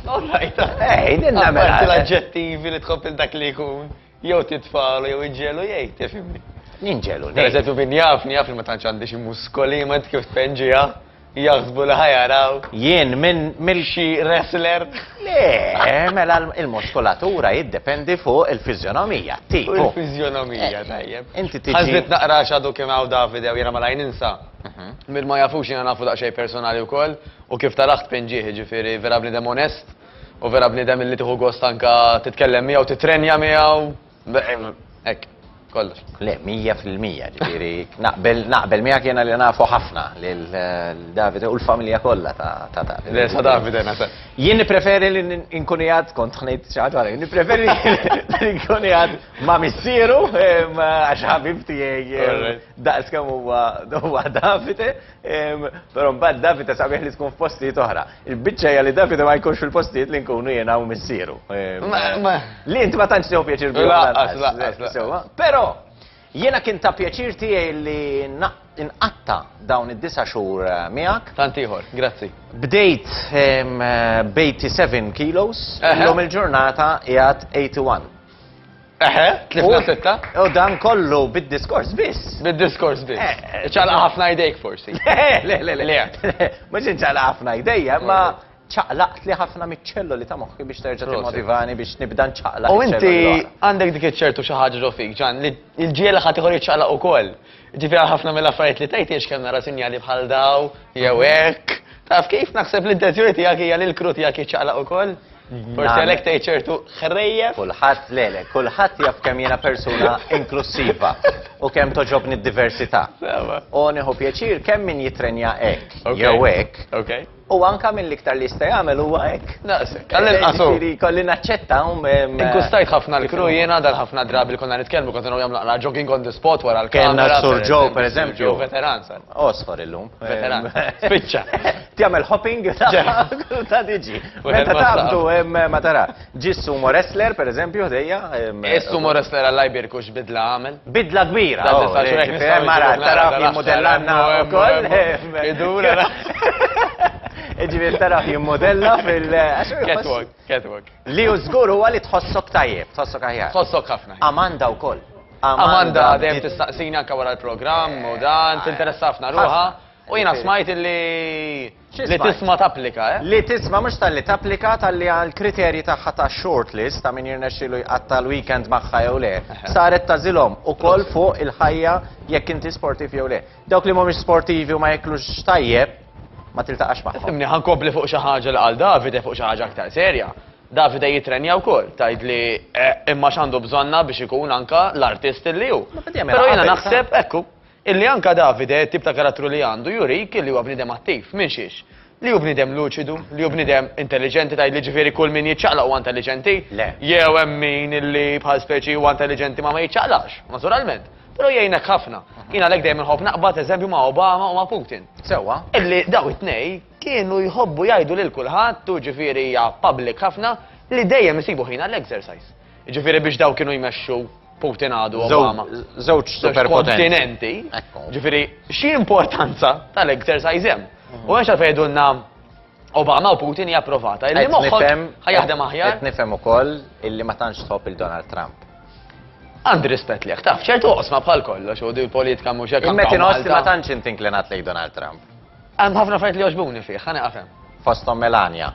Alright. Dinna mela. L-aġġettivi li tħobb dak li jkun, jew titfalu, jew iġġelu jgħid, tifhimni. Ninġelu. Per eżempju, min jafni, jafni ma tantx għandi xi muskoli, ma kif tpenġija, jaħsbu li ħajaraw. Jien minn Xi wrestler. Le, mela il-muskolatura jiddependi fuq il-fizjonomija, U tipu. l-fizjonomija, tajjeb. Inti tiġi. Ħażbit naqra xadu kemm hawn Davide u jiena ma lajn ninsa. Minn ma jafux jiena nafu daqsxejn personali wkoll u kif taraħt penġieħ, ġifieri vera bniedem onest u vera bniedem illi tieħu gost anka titkellem miegħu, titrenja miegħu. Hekk, kollox. Le, 100%, ġifiri, naqbel miegħek jiena li nafu ħafna lil Davide u l-familja kollha ta' Davide. Le sa Davide nasa. Jien nippreferi li nkun jgħad, kont ħnejt xi ħaġa għalek, nippreferi li nkun jgħad ma' missieru għax ħabib tiegħi daqs kemm huwa Davide, però mbagħad Davide sabiħ li tkun f'postijiet oħra. Il-biċċa hija li Davide ma jkunx fil-postijiet li nkunu jiena u missieru. Li inti ma tantx tieħu pjaċir bil Però jiena kien ta' pjaċir tiegħi li inqatta dawn id-9 xhur miegħek. Tant ieħor, grazzi. Bdejt b'87 kilos, illum il-ġurnata qiegħed 81. Tlifna sitta? U dan kollu bid-diskors biss. Bid-diskors biss. ċalqa ħafna idejk forsi. Le. Mhux inċalqa ħafna idejja, ma ċaqlaqt li ħafna miċ-ċelloli ta' moħħi biex terġa' timmotivani biex nibda nċaqlaq. U inti għandek dik iċ-ċertu xi ħaġa ġo fik, ġan, li l-ġiela ħadd ieħor jiċċaqlaq ukoll. Ġifieri ħafna mill-affarijiet li tgħid kemm nara sinjali bħal daw, jew hekk. Taf kif naħseb l-intenzjoni tiegħek hija li l-kru tiegħek jiċċaqlaq ukoll? Forsi għalhekk tgħid ċertu ħrejjef? Kulħadd jaf kemm jiena persuna inklusiva u kemm toġobni d-diversità. U nieħu pjaċir kemm min jitrenja hekk jew hekk. U anka mill-iktar li jista' jagħmel huwa hekk. Naqsek. Ġifieri kolli naċċetta Inkustajt ħafna l-kru jiena dal ħafna drabi li konna nitkellmu kont nagħmlu jagħmlu jogging on the spot wara Kellna Sur Joe pereżempju. Veteran sar. Osfor illum. Veteran. Spiċċa. Tagħmel hopping ta' diġi. Meta tabdu ma tara. Ġi sumo wrestler pereżempju dejja. Is-sumo wrestler għall birkux bidla għamel. Bidla kbira. Mara tara jimmodellanna wkoll. Idura. Ġifieri tara jimmodella Catwalk. Li hu żgur huwa li tħossok tajjeb, tħossok aħjar. Tħossok ħafna. Amanda wkoll. Amanda dejjem tistaqsini anke wara l-programm u dan tinteressa ħafna ruħha u jiena smajt li tisma' tapplika, Li tisma' mhux tal-li tapplika tal-li għall-kriterji tagħha ta' shortlist ta' min jirnexxielu jqatta l-weekend magħha jew le. Saret tażilhom ukoll fuq il-ħajja jekk inti sportiv jew le. Dawk li mhumiex sportivi u ma jeklux tajjeb ma tiltaqax magħhom. Fimni ħankompli fuq xi ħaġa li qal Davide fuq xi ħaġa aktar serja. Davide jitrenja wkoll, tgħid li imma x'għandu bżonna biex ikun anka l-artist li hu. Però jiena naħseb ekku illi anka Davide tip ta' karattru li għandu jurik li huwa bniedem attiv, minn xiex. Li hu bniedem luċidu, li hu bniedem intelligenti tgħid li ġifieri kull min jiċċaqlaq huwa intelligenti. Jew hemm min illi bħal speċi huwa intelligenti ma jiċċaqlax, naturalment. Però jgħinek ħafna. Jiena għalhekk dejjem inħobb naqbad eżempju ma' Obama u ma' Putin. Sewwa. Illi daw it-tnej kienu jħobbu jgħidu lil kulħadd u ġifieri hija public ħafna li dejjem isibu ħin għall-exercise. Ġifieri biex daw kienu jmexxu Putin għadu Obama. Żewġ superpotenti. Kontinenti. Ġifieri xi importanza tal-exercise hemm. U għax għalfejn jgħidulna Obama u Putin hija approvata. Illi moħħok ħajaħdem aħjar. Qed nifhem ukoll illi ma tantx tħobb il-Donald Trump. Għandi rispett liħ, taf, ċertu osma bħal kollox, u di l-politika mhux hekk. Imma tinosti ma tantx intinklinat lejn Donald Trump. Hemm ħafna fejt li jogħġbuni fih, ħa naqafhem. Fosthom Melania.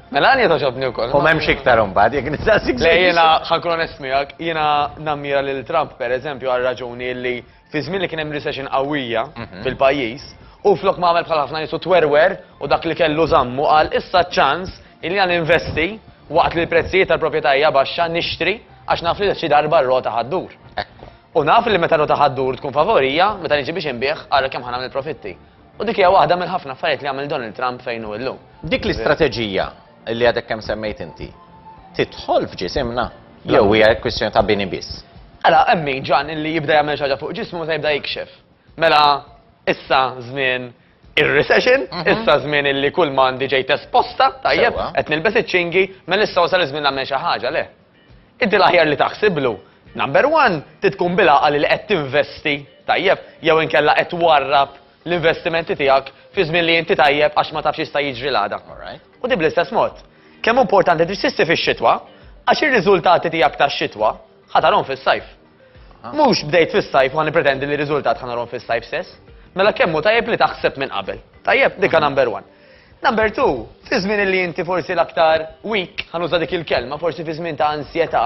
Melania toġobni wkoll. U m'hemmx iktar imbagħad jekk nistaqsik. Le jiena ħankun onest miegħek, jiena nammira lil Trump pereżempju għal raġuni li fi żmien li kien hemm recession qawwija fil-pajjiż u flok ma għamel bħal ħafna nisu twerwer u dak li kellu żammu qal issa ċans illi għan investi waqt li l-prezzijiet tal-proprjetarija baxxa nixtri għax naf li xi darba r-rota ħaddur. U naf li meta rota ħaddur tkun favorija, meta niġi biex inbieħ għara kemm ħanamel profitti. U dik hija waħda mill ħafna affarijiet li għamel Donald Trump fejn hu llum. Dik l-istrateġija li għadek kemm semmejt inti tidħol f'ġisimna jew hija kwistjoni ta' bini biss. Alla hemm min ġan illi jibda jagħmel xi ħaġa fuq ġismu meta jibda jikxef. Mela issa żmien ir-recession, issa żmien illi kull m'għandi ġejt esposta, tajjeb, qed nilbes iċ-ċingi, mela issa wasal iż-żmien nagħmel xi ħaġa le. Inti l-aħjar li taħsiblu. Number one, titkun bilaqqa li qed tinvesti, tajjeb, jew inkella qed warrab l-investimenti tiegħek fi żmien li inti tajjeb għax ma tafx jista' jiġri l-għada. U di bl-istess mod. kemm importanti tissisti fix-xitwa, għax ir-riżultati tiegħek tax-xitwa ħatarhom fis-sajf. Mhux bdejt fis-sajf u ħanipretendi li r-riżultat ħanarhom fis-sajf stess. Mela kemmu tajjeb li taħseb minn qabel. Tajjeb, dika number one. Number two, fi żmien li inti forsi l-aktar weak, ħanuża dik il-kelma, forsi fi żmien ta' ansjetà,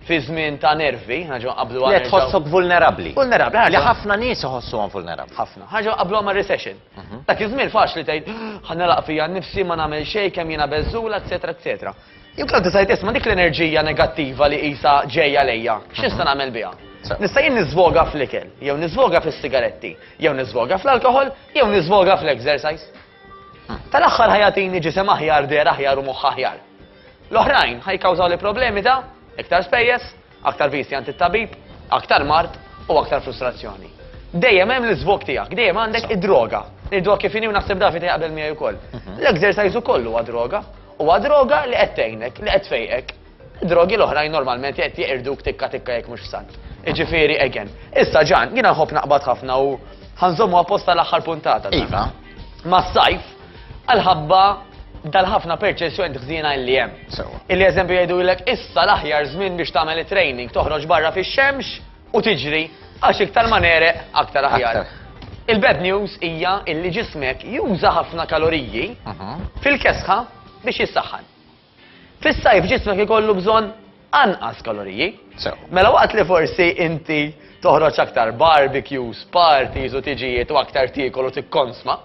fi żmien ta' nervi, ħaġa qablu Li tħossok vulnerabbli. Vulnerabbli, Li ħafna nies iħossuhom vulnerabbli. ħafna. Ħaġa qablu ma' recession. Dak iż-żmien faċli tgħid ħannelaq fija nnifsi ma nagħmel xejn kemm jiena beżula, eċetera, eċetera. Jumkun tisajt isma' dik l-enerġija negattiva li qisha ġejja lejja, x'nista' nagħmel biha? Nista' jien niżvoga fl-ikel, jew niżvoga fis-sigaretti, jew niżvoga fl-alkohol, jew niżvoga fl-exercise. Tal-aħħar ħajatini ġisem aħjar, der aħjar u moħħ aħjar. L-oħrajn ħajkawżaw li problemi ta' iktar spejjeż, aktar viżi għand it-tabib, aktar mart u aktar frustrazzjoni. Dejjem hemm l-iżvok tiegħek, dejjem għandek id-droga. Id-droga kif inhi u naħseb David jaqbel miegħi wkoll. L-exercise ukoll huwa droga, huwa droga li qed tgħinek, li qed tfejqek. Drogi l-oħrajn normalment qed jeqirduk tikka tikka jekk mhux sant. Iġifieri again. Issa ġan, jiena nħobb naqbad ħafna u ħanżommu apposta l-aħħar puntata. Iva. Mas-sajf għal-ħabba dal-ħafna perċezzjoni tħżina li hemm. Illi eżempju jgħidulek issa l-aħjar żmien biex tagħmel it-training toħroġ barra fix-xemx u tiġri għax iktar ma nereq aktar aħjar. Il-bad news hija illi ġismek juża ħafna kaloriji fil-kesħa biex jissaħħan. Fis-sajf ġismek ikollu bżonn anqas kaloriji. Mela waqt li forsi inti toħroġ aktar barbecues, parties u tiġijiet u aktar tiekol u tikkonsma,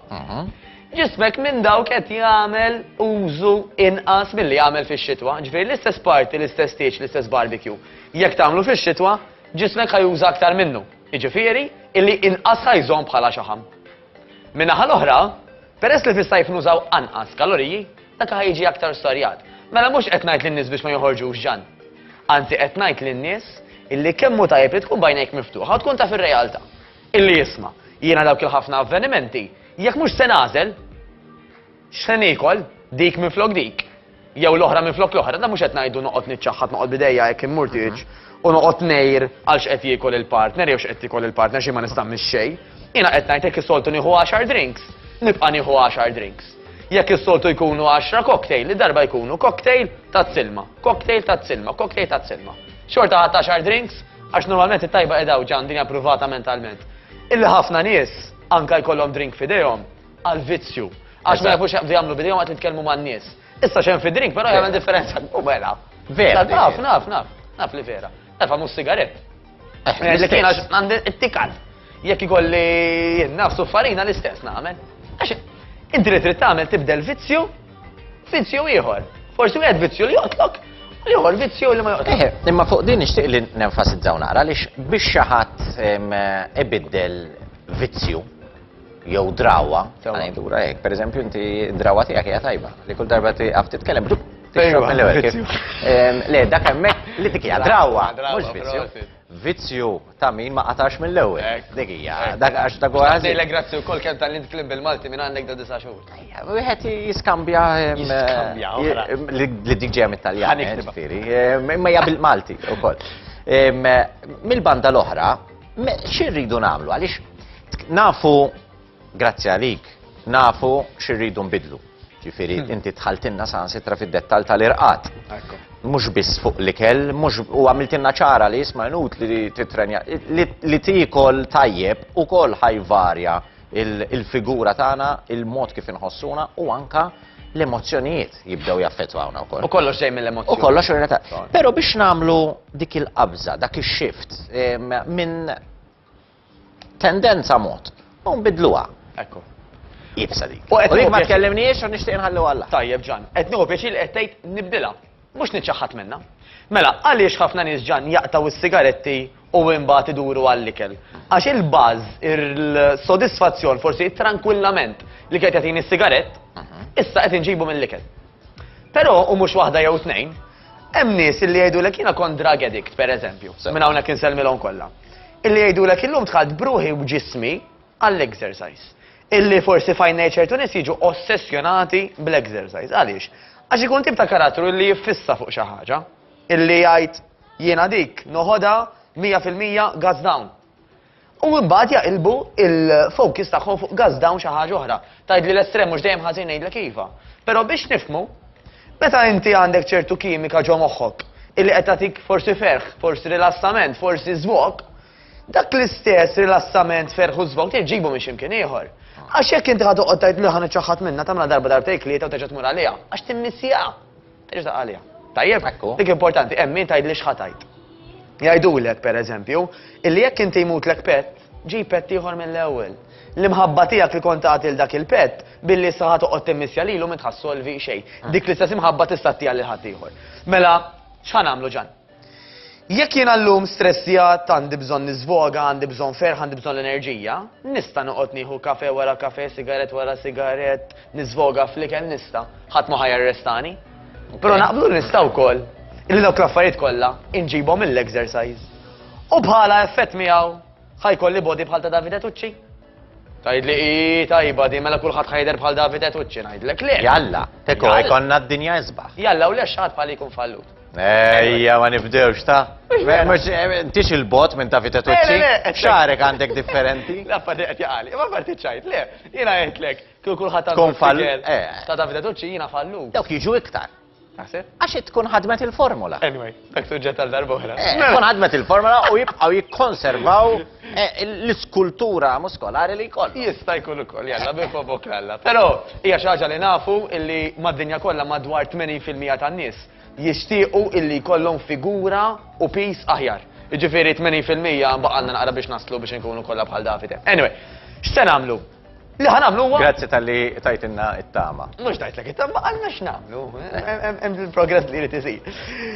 ġismek minn dawk qed jagħmel użu inqas milli jagħmel fix-xitwa. Ġifieri l-istess party, l-istess stage, l-istess barbecue. Jekk tagħmlu fix-xitwa, ġismek ħajuża aktar minnu. Jiġifieri illi inqas ħajżomm bħala xaħam. Min-naħa l-oħra, peress li fis-sajf nużaw anqas kaloriji, dak ħajġi aktar storjat. Mela mhux qed ngħid lin-nies biex ma joħorġux ġan. Anzi qed ngħid lin-nies illi kemm hu tajjeb li tkun bajnejk miftuħa u tkun taf ir-realtà. Illi jisma' jiena dawk il-ħafna avvenimenti, jekk mhux se nażel, x'se niekol dik minflok dik. Jew l-oħra minflok l-oħra, da mhux qed ngħidu noqgħod niċċaħħad noqgħod bidejja jekk immurtiġ u noqgħod ngħir għal x'qed jiekol il-partner jew x'qed jiekol il-partner xi ma nistammix xejn. Jiena qed ngħid jekk is-soltu nieħu 10 drinks, nibqa' nieħu 10 drinks. Jekk is-soltu jkunu 10 cocktail, id-darba jkunu cocktail ta' tsilma, cocktail ta' tsilma, cocktail ta' tsilma. Xorta ħadd 10 drinks għax normalment it-tajba qedaw ġan dinja pruvata mentalment. Illi ħafna nies anke jkollhom drink f'idejhom għal vizzju. Għax ma jafux jagħmlu bidejhom qed jitkellmu man-nies. Issa xejn fi-drink, però jagħmel differenza. U mela. Vera. Naf li vera. Naf mhux sigarett. Li kien għax għandi it-tikal. Jekk ikolli nafsu farina l-istess nagħmel. Għax inti li trid tagħmel tibdel vizzju ieħor. Forsi wieħed vizzju li joqtlok, ieħor vizzju li ma joqtlok. Imma fuq din nixtieq li nenfasizzaw naqra għaliex biex xi ħadd ibiddel vizzju jew drawa, ngħidura hekk, pereżempju inti drawa tiegħek hija tajba, li kull darba tiqaf titkellem le dak hemmhekk li dik hija drawa, mhux vizzju. Vizzju ta' min ma qatax mill-ewwel. Dik hija, dak għax dak huwa Dejla grazzi wkoll kemm tal titkellim bil-Malti minn għandek da 9 xhur. Wieħed jiskambja li dik ġejja mit-Taljan, ġifieri, imma hija bil-Malti wkoll. Mill-banda l-oħra, x'irridu nagħmlu għaliex nafu grazzi għalik, nafu x'irridu nbidlu. Ġifieri inti tħaltilna sansitra fid-dettall tal-irqat. Mhux biss fuq l-ikel, u għamiltilna ċara li jisma' nut li titrenja, li tiekol tajjeb ukoll ħajvarja il-figura tagħna, il-mod kif inħossuna u anka l-emozzjonijiet jibdew jaffettwawna wkoll. U kollox ġej mill-emozzjoni. U kollox realtà. Però biex nagħmlu dik il-qabża, dak ix-shift minn tendenza mod, u nbidluha. Ekku. Jibsa dik. U dik ma tkellimniex u nixtieq nħallu Alla. Tajjeb ġan, qed nieħu pjaċir li qed tgħid nibdilha, mhux niċċaħħad minnha. Mela, għaliex ħafna nies ġan jaqtaw is-sigaretti u imbagħad iduru għall-ikel. Għax il-baż, il-sodisfazzjon, forsi tranquillament li qed jagħtini s-sigarett, issa qed inġibu mill-ikel. Però u mhux waħda jew tnejn, hemm nies illi jgħidulek jiena kont drug addict pereżempju, minn hawnhekk insellmilhom kollha. Illi jgħidulek illum tħadd bruħi u ġismi għall-exercise. Illi forsi fajn ċertu nies jiġu ossessjonati bl-exercise. Għaliex? Għax ikun tip ta' karattru illi jiffissa fuq xi ħaġa, illi jgħid jiena dik noħodha 100% gas down. U mbagħad jaqilbu il-focus tagħhom fuq gas down xi ħaġa oħra. Tgħid li l-estrem mhux dejjem ħażin ngħidlek iva. Però biex nifhmu, Meta inti għandek ċertu kimika ġo moħħok, illi qed tagħtik forsi ferħ, forsi rilassament, forsi żwok, dak l-istess rilassament, ferħ u żwok tiġibu minn x'imkien ieħor. Għax jekk inti ħadu qod tgħid li ħan iċċaħħad minnha tagħmilha darba darbtejn tlieta u terġa' tmur għaliha, għax timmissija. Terġa' taq għaliha. Tajjeb, dik importanti, hemm min tgħid li x'ħatajt. Jgħidulek pereżempju, illi jekk inti jmutlek pett, ġib pett ieħor mill-ewwel. L-imħabba tiegħek li kont tagħti l dak il-pett billi sa ħad toqgħod timmissja lilu ma tħassolvi xejn. Dik l-istess imħabba tista' tagħtiha lil ħadd ieħor. Mela, x'ħan nagħmlu ġan? Jekk jiena llum stressjat, għandi bżonn niżvoga, għandi bżonn ferħ, għandi bżonn l-enerġija, nista' noqgħod nieħu kafe wara kafe, sigaret wara sigaret, niżvoga fl-ikel nista', ħadd ma ħajjarrestani. Però naqblu nista' wkoll illi dawk l-affarijiet kollha inġibhom mill-exercise. U bħala effett miegħu ħajkolli body bħal ta' Davide Tucci. Tgħidli tajba di mela kulħadd ħajder bħal Davide Tucci ngħidlek le. Jalla, tekko ikonna d-dinja isbaħ. Jalla u lex ħadd bħal jkun fallut. Ejja, ma nibdewx ta' Tix il-bot minn Davide Tucci? Xarek għandek differenti? La parti qed jaqali, ma parti ċajt, le, jiena qedlek, kieku kulħadd Tkun fall- ta' Davide Tucci jiena fallut. Dawk jiġu iktar. Taħseb? Għax tkun ħadmet il-formula. Anyway, dak suġġett għal darba oħra. Tkun ħadmet il-formula u jibqgħu jikkonservaw l-iskultura muskolari li jkoll. Jista' jkun ukoll, jalla bifu bok alla. Però hija xi ħaġa li nafu illi mad-dinja kollha madwar 80% tan-nies jixtiequ illi jkollhom figura u pis aħjar. Jiġifieri 80% baqalna naqra biex naslu biex inkunu kollha bħal Davide. Anyway, x'se nagħmlu? Li ħanamlu huwa. Grazzi tal-li tajtinna it-tama. Mhux tajtlek it-tama, għalna x'nagħmlu. Hemm il-progress li jrid isir.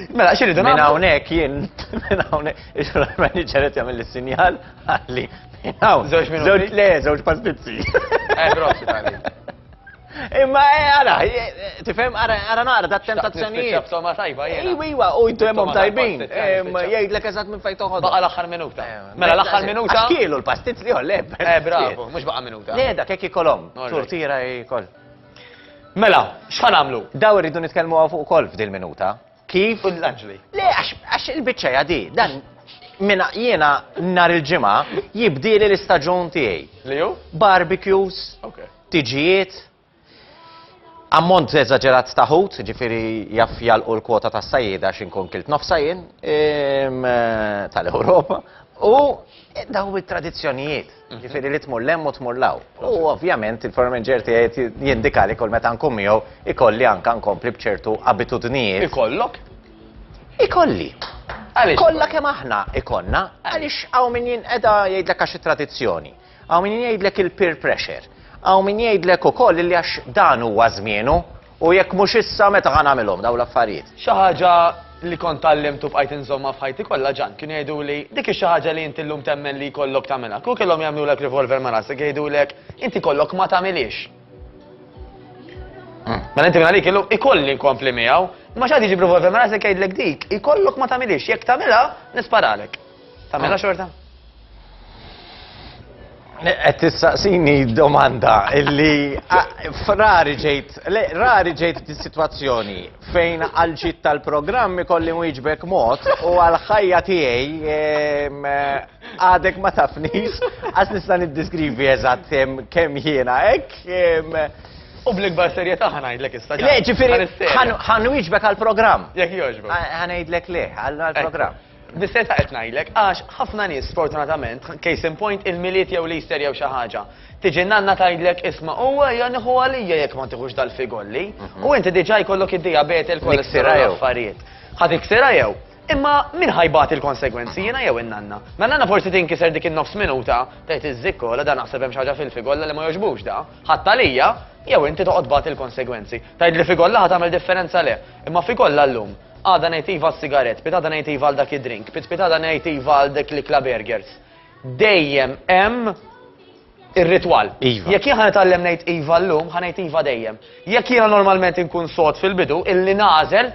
Mela x'iridu Minn nagħmlu? hawnhekk jien minn hawnhekk ix-xogħol manager qed jagħmel is-sinjal għalli minn hawn. Żewġ minuti? Le, żewġ pastizzi. Grossi tali. Imma ara, tifhem ara nara dat tentazzjonijiet. B'soma tajba jiena. Iwa, u jtu hemmhom tajbin. Nispiċċa. Jgħidlek eżatt minn fejn toħodhom. Baqa l-aħħar minuta. Mela l-aħħar minuta. Kielu l-pastizzi li le. Bravo, mhux baqa' minuta. Le, dak hekk ikollhom. Alright. Turtira jkoll. Mela, x'ħan nagħmlu? Daw irridu nitkellmu fuq ukoll f'dil minuta. Kif? L-Anġli. Le, għax il-biċċa jadi, dan minna jiena nar il-ġimgħa jibdieli l-istaġun tiegħi. Li hu? Barbecues, Okay. tiġijiet, ammont eżaġerat taħut, ġifiri jaff jalqu l-kwota ta' sajjida xinkun kilt nofsajjen tal-Europa, u daw it-tradizzjonijiet, ġifiri li tmur lemm u tmur law. U ovvjament il-formenġer tiegħi jindika li kol meta nkun miegħu ikolli anke nkompli b'ċertu abitudnijiet. Ikollok? Ikolli. Għaliex? Kolla kemm aħna ikonna, għaliex hawn min jinqeda jgħidlek għax it-tradizzjoni. Hawn min jgħidlek il-peer pressure. Hawn min jgħidlek ukoll li għax dan huwa żmienu u jekk mhux issa meta ħanamilhom dawn l-affarijiet. Xi ħaġa li kont tallimtu bqajt inżomma f'ħajti kollha ġan kien jgħiduli dik xi ħaġa li inti llum temmen li jkollok tagħmilha. Kieku kellhom jagħmlulek revolver ma' rasek jgħidulek inti kollok ma tagħmilix. Mela inti minn għalik illum ikolli nkompli miegħu, ma x'għad jiġi revolver ma' rasek jgħidlek dik, ikollok ma tagħmilix, jekk tagħmilha nisparalek. Tagħmilha xorta? Qed tistaqsini domanda illi rari ġejt dis-sitwazzjoni fejn għal ġid tal-programm ikolli wieġbek mod u għal ħajja tiegħi għadek ma tafnix għas nista' niddiskrivi eżatt kemm jiena hekk. U bl-ikbar serjetà ħanajdlek issa. Le, ġifieri ħan wieġbek għall-programm. Jekk jogħġbok. Ħanajdlek le għall-programm. Bis-seta qed ngħidlek għax ħafna nies sfortunatament, case in point il-miliet jew l-Easter jew xi ħaġa. Tiġi nanna tgħidlek isma' huwa nieħu għalija jekk ma tieħux dal-figolli. U inti diġà jkollok id-diabet il-kolesterol affarijiet. Ħad iksira jew. Imma min ħajbat il-konsegwenzi jiena jew in-nanna. Ma nanna forsi tinkiser dik in-nofs minuta tgħid iż-żikkola dan naħseb hemm xi ħaġa fil-figolla li ma jogħġbux da. Ħadd għalija jew inti toqgħod bat il-konsegwenzi. Tgħid li figolla ħad tagħmel differenza le. Imma figolla llum għada nejtiva s-sigaret, pitada nejtiva għal dak id-drink, pitada nejtiva għal dak li burgers. Dejjem hemm ir-ritwal. Jekk jien ħanitgħallem ngħid iva llum, ħanejt iva dejjem. Jekk jiena normalment inkun sod fil-bidu, illi nażel,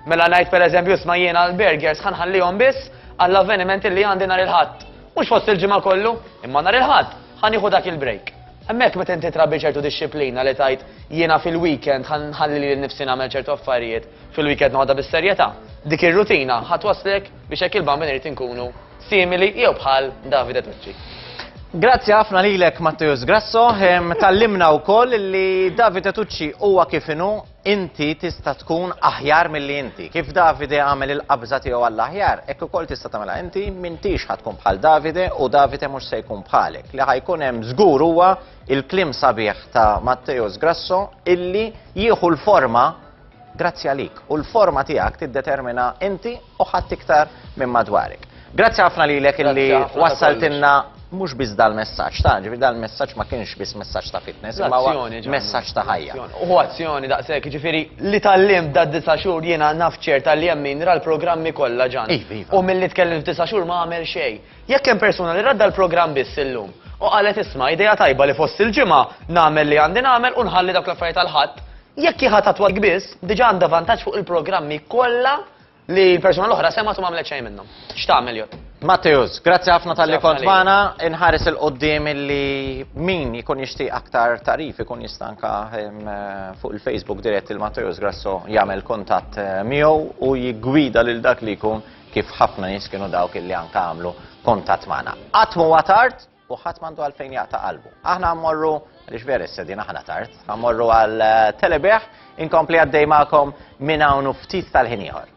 mela ngħid pereżempju isma' jiena l-burgers ħanħallihom biss għall-avveniment illi għandi nhar il-ħadd. Mhux fost il-ġimgħa kollu, imma nhar il-ħadd ħanieħu dak il-break. Hemmhekk meta inti trabbi ċertu disċiplina li tajt jiena fil-weekend ħalli li nnifsi nagħmel ċertu affarijiet fil-weekend noħodha bis-serjetà. Dik ir-rutina ħatwaslek biex hekk il-bambin irid inkunu simili jew bħal Davide Tucci. Grazzi ħafna lilek Matteus Grasso, tallimna wkoll li Davide Tucci huwa kif inhu inti tista' tkun aħjar milli inti. Kif Davide għamel il-qabża tiegħu għall-aħjar, hekk ukoll tista' tagħmilha inti m'intix ħadkun bħal Davide u Davide mhux se jkun bħalek. Li ħajkun hemm żgur huwa il-kliem sabiħ ta' Matteus Grasso illi jieħu l-forma grazzi għalik u l-forma tiegħek tiddetermina inti u ħadd iktar minn madwarek. Grazzi ħafna lilek illi wassaltilna mhux biss dal-messaġġ ta' ġifieri dal-messaġġ ma kienx biss messaġġ ta' fitness, imma huwa messaġġ ta' ħajja. U azzjoni daqshekk, ġifieri li tal-lim da' 9 xhur jiena naf ċerta li hemm min ra l-programmi kollha ġan. U milli tkellem f'9 xhur ma għamel xejn. Jekk hemm persuna li radda l-programm biss illum u qalet isma' idea tajba li fost il-ġimgħa nagħmel li għandi nagħmel u nħalli dak l-affarijiet tal-ħadd. Jekk jieħed tatwal biss, diġà għandha vantaġġ fuq il-programmi kollha li l-persuna l-oħra sema tu m'għamlet xejn minnhom. X'tagħmel jod? Matteus, grazzi ħafna tal-li kont magħna, inħares il-qoddim illi min jkun jixtieq aktar tarif ikun jistanka fuq il-Facebook dirett il-Matteus Grasso jagħmel kuntatt miegħu u jiggwida lil dak li jkun kif ħafna nies kienu dawk illi anke għamlu kuntatt magħna. Qatt mu tard u ħadd m'għandu għalfejn jaqta' qalbu. Aħna mmorru għaliex vera s-sedina ħana tard, mmorru għal telebeħ inkompli għaddej magħkom minn hawn ftit tal-ħin ieħor.